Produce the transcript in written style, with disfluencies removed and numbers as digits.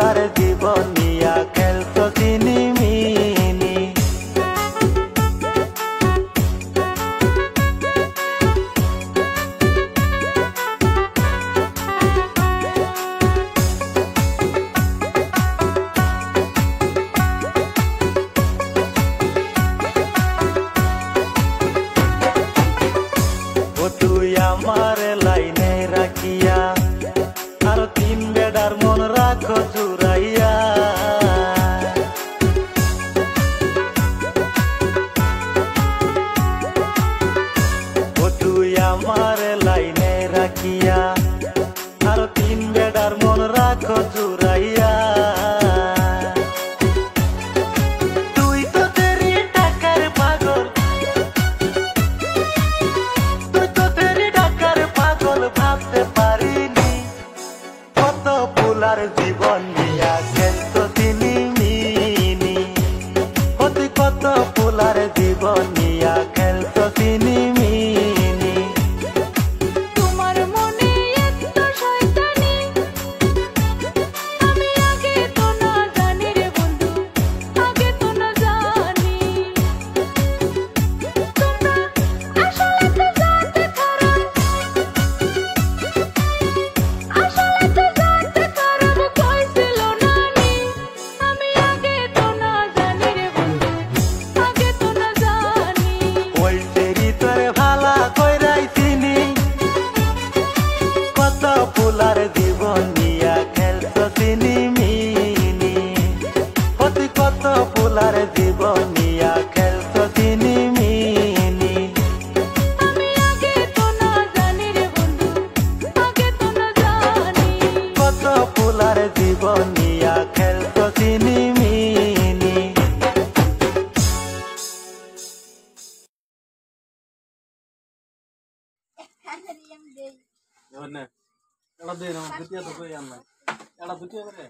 Fuller জীবন নিয়া খেলতো চিনিমিনি। ও তুই আমার লাইনে রাখিয়া আর তিন বেড়ার মন রাখো জুড়াইয়া। ও তুই আমার লাইনে রাখিয়া আর তিন বেড়ার মন রাখো জুড়াইয়া। তুই তো তেরি টাকার পাগল, তুই তো তেরি টাকার পাগল, ভাবতে পারিনি কত ফুলার জীবন নিয়া খেলতো চিনিমিনি। তুই কত ফুলার জীবন নিয়া খেলতো চিনিমিনি। তোমার মনে এত শয়তানি আমি আগে তো না জানি রে বন্ধু, আগে তো না জানি। তোমরা আসলে তো জানতে খারাপ, আসলে তো জানতে খারাপ কইছিল নানি। আমি আগে তো না জানি রে বন্ধু, আগে তো না জানি। ওই তেরি তোর ভালা কইরাই চিনি কত ফুলার জীবন নিয়া খেলতো চিনিমিনি। তুই কত ফুলার জীবন নিয়া খেলতো চিনিমিনি। আমি আগে তো না জানি রে বন্ধু, আগে তো না জানি। কত ফুলার জীবন নিয়া খেলতো চিনিমিনি। এবার নে, এটা দে না, দুটিয়া তো কই আনলাই। এটা দুটিয়া করে।